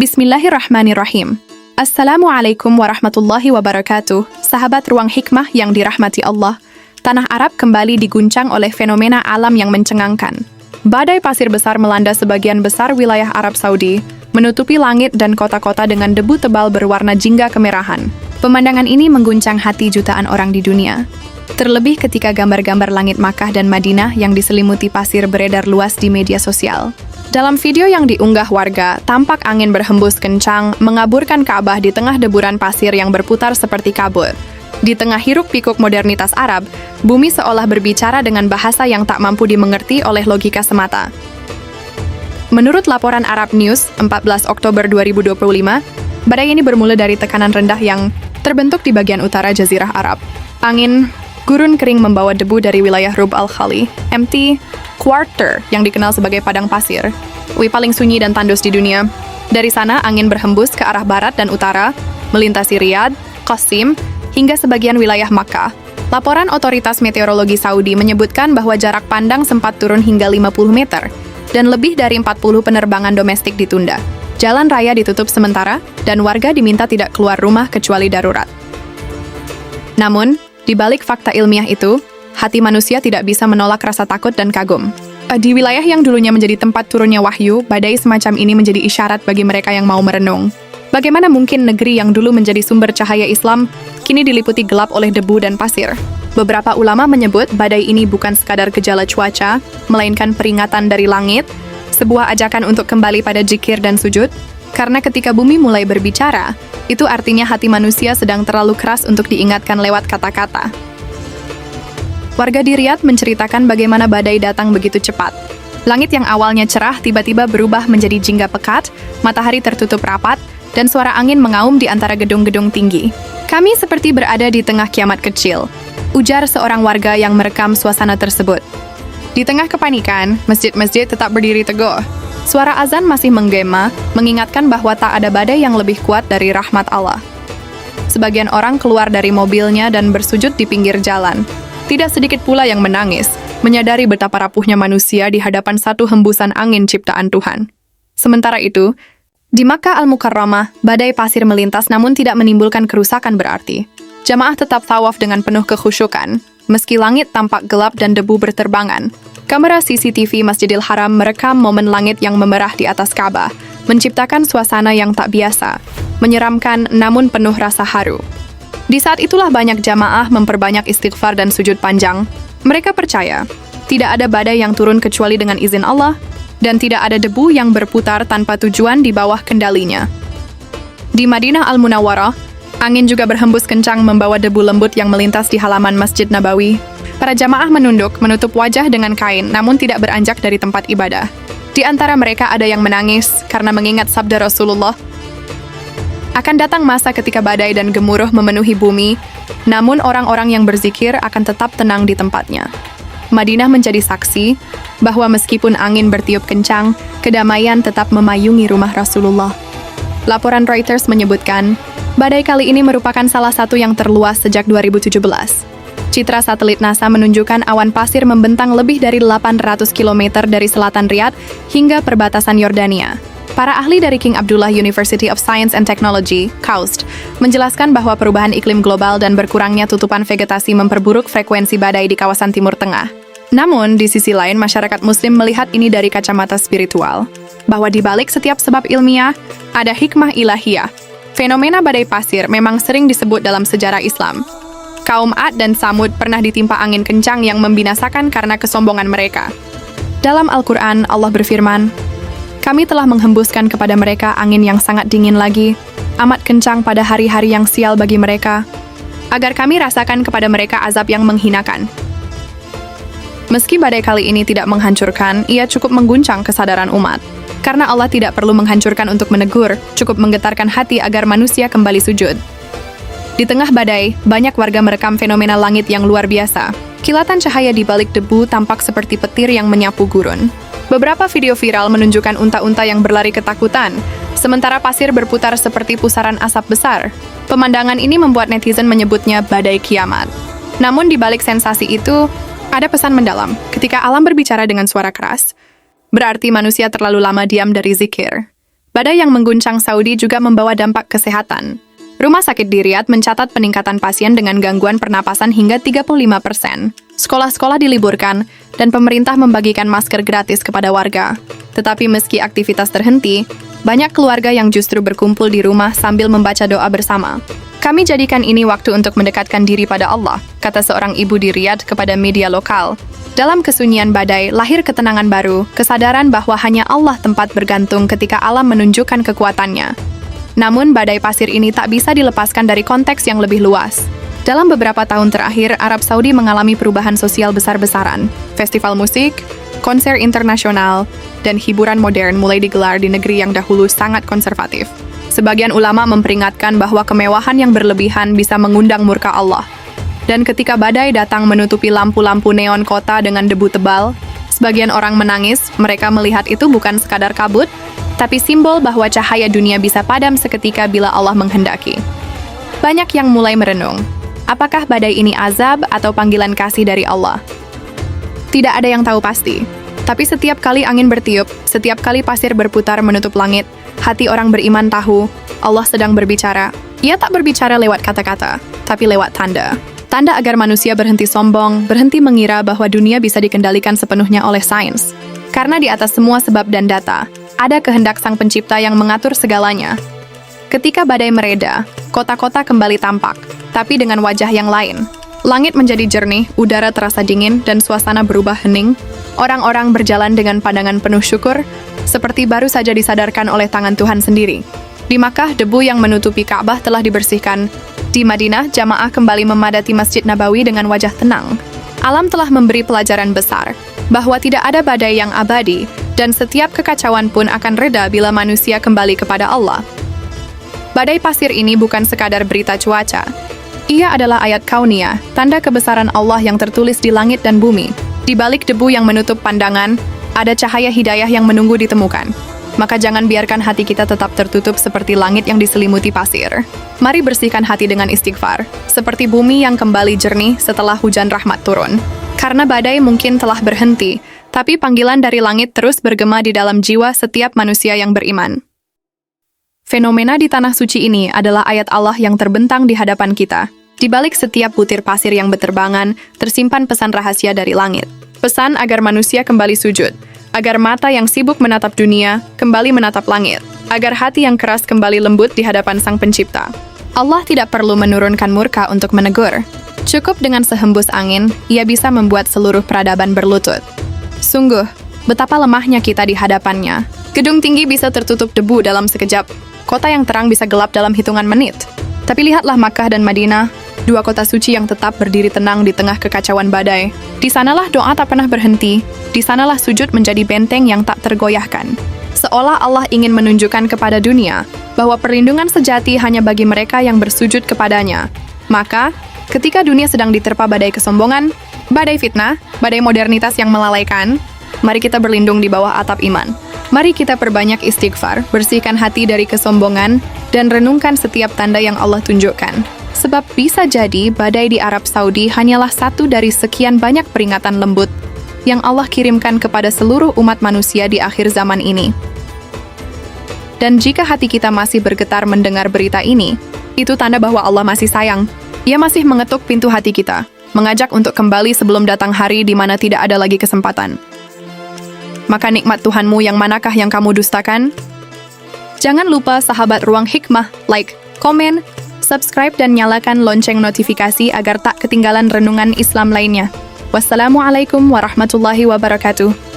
Bismillahirrahmanirrahim. Assalamualaikum warahmatullahi wabarakatuh. Sahabat Ruang Hikmah yang dirahmati Allah, tanah Arab kembali diguncang oleh fenomena alam yang mencengangkan. Badai pasir besar melanda sebagian besar wilayah Arab Saudi, menutupi langit dan kota-kota dengan debu tebal berwarna jingga kemerahan. Pemandangan ini mengguncang hati jutaan orang di dunia. Terlebih ketika gambar-gambar langit Makkah dan Madinah yang diselimuti pasir beredar luas di media sosial. Dalam video yang diunggah warga, tampak angin berhembus kencang, mengaburkan Ka'bah di tengah deburan pasir yang berputar seperti kabut. Di tengah hiruk-pikuk modernitas Arab, bumi seolah berbicara dengan bahasa yang tak mampu dimengerti oleh logika semata. Menurut laporan Arab News, 14 Oktober 2025, badai ini bermula dari tekanan rendah yang terbentuk di bagian utara Jazirah Arab. Angin gurun kering membawa debu dari wilayah Rub al-Khali, MT Quarter yang dikenal sebagai padang pasir, paling sunyi dan tandus di dunia. Dari sana, angin berhembus ke arah barat dan utara, melintasi Riyadh, Qasim, hingga sebagian wilayah Makkah. Laporan otoritas meteorologi Saudi menyebutkan bahwa jarak pandang sempat turun hingga 50 meter, dan lebih dari 40 penerbangan domestik ditunda. Jalan raya ditutup sementara, dan warga diminta tidak keluar rumah kecuali darurat. Namun, di balik fakta ilmiah itu, hati manusia tidak bisa menolak rasa takut dan kagum. Di wilayah yang dulunya menjadi tempat turunnya wahyu, badai semacam ini menjadi isyarat bagi mereka yang mau merenung. Bagaimana mungkin negeri yang dulu menjadi sumber cahaya Islam, kini diliputi gelap oleh debu dan pasir? Beberapa ulama menyebut badai ini bukan sekadar gejala cuaca, melainkan peringatan dari langit, sebuah ajakan untuk kembali pada zikir dan sujud, karena ketika bumi mulai berbicara, itu artinya hati manusia sedang terlalu keras untuk diingatkan lewat kata-kata. Warga di Riyadh menceritakan bagaimana badai datang begitu cepat. Langit yang awalnya cerah tiba-tiba berubah menjadi jingga pekat, matahari tertutup rapat, dan suara angin mengaum di antara gedung-gedung tinggi. Kami seperti berada di tengah kiamat kecil, ujar seorang warga yang merekam suasana tersebut. Di tengah kepanikan, masjid-masjid tetap berdiri teguh. Suara azan masih menggema, mengingatkan bahwa tak ada badai yang lebih kuat dari rahmat Allah. Sebagian orang keluar dari mobilnya dan bersujud di pinggir jalan. Tidak sedikit pula yang menangis, menyadari betapa rapuhnya manusia di hadapan satu hembusan angin ciptaan Tuhan. Sementara itu, di Makkah Al-Mukarramah, badai pasir melintas namun tidak menimbulkan kerusakan berarti. Jamaah tetap tawaf dengan penuh kekhusyukan, meski langit tampak gelap dan debu berterbangan. Kamera CCTV Masjidil Haram merekam momen langit yang memerah di atas Ka'bah, menciptakan suasana yang tak biasa, menyeramkan namun penuh rasa haru. Di saat itulah banyak jamaah memperbanyak istighfar dan sujud panjang. Mereka percaya, tidak ada badai yang turun kecuali dengan izin Allah, dan tidak ada debu yang berputar tanpa tujuan di bawah kendalinya. Di Madinah Al-Munawwarah, angin juga berhembus kencang membawa debu lembut yang melintas di halaman Masjid Nabawi. Para jamaah menunduk, menutup wajah dengan kain, namun tidak beranjak dari tempat ibadah. Di antara mereka ada yang menangis karena mengingat sabda Rasulullah, akan datang masa ketika badai dan gemuruh memenuhi bumi, namun orang-orang yang berzikir akan tetap tenang di tempatnya. Madinah menjadi saksi bahwa meskipun angin bertiup kencang, kedamaian tetap memayungi rumah Rasulullah. Laporan Reuters menyebutkan, badai kali ini merupakan salah satu yang terluas sejak 2017. Citra satelit NASA menunjukkan awan pasir membentang lebih dari 800 km dari selatan Riyadh hingga perbatasan Yordania. Para ahli dari King Abdullah University of Science and Technology, KAUST, menjelaskan bahwa perubahan iklim global dan berkurangnya tutupan vegetasi memperburuk frekuensi badai di kawasan Timur Tengah. Namun, di sisi lain, masyarakat Muslim melihat ini dari kacamata spiritual, bahwa di balik setiap sebab ilmiah, ada hikmah ilahiyah. Fenomena badai pasir memang sering disebut dalam sejarah Islam. Kaum Ad dan Samud pernah ditimpa angin kencang yang membinasakan karena kesombongan mereka. Dalam Al-Quran, Allah berfirman, kami telah menghembuskan kepada mereka angin yang sangat dingin lagi, amat kencang pada hari-hari yang sial bagi mereka, agar kami rasakan kepada mereka azab yang menghinakan. Meski badai kali ini tidak menghancurkan, ia cukup mengguncang kesadaran umat. Karena Allah tidak perlu menghancurkan untuk menegur, cukup menggetarkan hati agar manusia kembali sujud. Di tengah badai, banyak warga merekam fenomena langit yang luar biasa. Kilatan cahaya di balik debu tampak seperti petir yang menyapu gurun. Beberapa video viral menunjukkan unta-unta yang berlari ketakutan, sementara pasir berputar seperti pusaran asap besar. Pemandangan ini membuat netizen menyebutnya badai kiamat. Namun di balik sensasi itu, ada pesan mendalam. Ketika alam berbicara dengan suara keras, berarti manusia terlalu lama diam dari zikir. Badai yang mengguncang Saudi juga membawa dampak kesehatan. Rumah sakit di Riyadh mencatat peningkatan pasien dengan gangguan pernapasan hingga 35%. Sekolah-sekolah diliburkan, dan pemerintah membagikan masker gratis kepada warga. Tetapi meski aktivitas terhenti, banyak keluarga yang justru berkumpul di rumah sambil membaca doa bersama. Kami jadikan ini waktu untuk mendekatkan diri pada Allah, kata seorang ibu di Riyadh kepada media lokal. Dalam kesunyian badai, lahir ketenangan baru, kesadaran bahwa hanya Allah tempat bergantung ketika alam menunjukkan kekuatannya. Namun, badai pasir ini tak bisa dilepaskan dari konteks yang lebih luas. Dalam beberapa tahun terakhir, Arab Saudi mengalami perubahan sosial besar-besaran. Festival musik, konser internasional, dan hiburan modern mulai digelar di negeri yang dahulu sangat konservatif. Sebagian ulama memperingatkan bahwa kemewahan yang berlebihan bisa mengundang murka Allah. Dan ketika badai datang menutupi lampu-lampu neon kota dengan debu tebal, sebagian orang menangis, mereka melihat itu bukan sekadar kabut, tapi simbol bahwa cahaya dunia bisa padam seketika bila Allah menghendaki. Banyak yang mulai merenung, apakah badai ini azab atau panggilan kasih dari Allah? Tidak ada yang tahu pasti. Tapi setiap kali angin bertiup, setiap kali pasir berputar menutup langit, hati orang beriman tahu, Allah sedang berbicara. Ia tak berbicara lewat kata-kata, tapi lewat tanda. Tanda agar manusia berhenti sombong, berhenti mengira bahwa dunia bisa dikendalikan sepenuhnya oleh sains. Karena di atas semua sebab dan data, ada kehendak Sang Pencipta yang mengatur segalanya. Ketika badai mereda, kota-kota kembali tampak, tapi dengan wajah yang lain. Langit menjadi jernih, udara terasa dingin, dan suasana berubah hening. Orang-orang berjalan dengan pandangan penuh syukur, seperti baru saja disadarkan oleh tangan Tuhan sendiri. Di Makkah, debu yang menutupi Ka'bah telah dibersihkan. Di Madinah, jamaah kembali memadati Masjid Nabawi dengan wajah tenang. Alam telah memberi pelajaran besar, bahwa tidak ada badai yang abadi, dan setiap kekacauan pun akan reda bila manusia kembali kepada Allah. Badai pasir ini bukan sekadar berita cuaca. Ia adalah ayat kauniyah, tanda kebesaran Allah yang tertulis di langit dan bumi. Di balik debu yang menutup pandangan, ada cahaya hidayah yang menunggu ditemukan. Maka jangan biarkan hati kita tetap tertutup seperti langit yang diselimuti pasir. Mari bersihkan hati dengan istighfar, seperti bumi yang kembali jernih setelah hujan rahmat turun. Karena badai mungkin telah berhenti, tapi panggilan dari langit terus bergema di dalam jiwa setiap manusia yang beriman. Fenomena di Tanah Suci ini adalah ayat Allah yang terbentang di hadapan kita. Di balik setiap butir pasir yang berterbangan, tersimpan pesan rahasia dari langit. Pesan agar manusia kembali sujud, agar mata yang sibuk menatap dunia kembali menatap langit, agar hati yang keras kembali lembut di hadapan Sang Pencipta. Allah tidak perlu menurunkan murka untuk menegur. Cukup dengan sehembus angin, ia bisa membuat seluruh peradaban berlutut. Sungguh, betapa lemahnya kita di hadapannya. Gedung tinggi bisa tertutup debu dalam sekejap. Kota yang terang bisa gelap dalam hitungan menit. Tapi lihatlah Makkah dan Madinah, dua kota suci yang tetap berdiri tenang di tengah kekacauan badai. Di sanalah doa tak pernah berhenti. Di sanalah sujud menjadi benteng yang tak tergoyahkan. Seolah Allah ingin menunjukkan kepada dunia bahwa perlindungan sejati hanya bagi mereka yang bersujud kepadanya. Maka, ketika dunia sedang diterpa badai kesombongan, badai fitnah, badai modernitas yang melalaikan, mari kita berlindung di bawah atap iman. Mari kita perbanyak istighfar, bersihkan hati dari kesombongan, dan renungkan setiap tanda yang Allah tunjukkan. Sebab bisa jadi badai di Arab Saudi hanyalah satu dari sekian banyak peringatan lembut yang Allah kirimkan kepada seluruh umat manusia di akhir zaman ini. Dan jika hati kita masih bergetar mendengar berita ini, itu tanda bahwa Allah masih sayang. Ia masih mengetuk pintu hati kita, mengajak untuk kembali sebelum datang hari di mana tidak ada lagi kesempatan. Maka nikmat Tuhanmu yang manakah yang kamu dustakan? Jangan lupa sahabat Ruang Hikmah, like, komen, subscribe dan nyalakan lonceng notifikasi agar tak ketinggalan renungan Islam lainnya. Wassalamualaikum warahmatullahi wabarakatuh.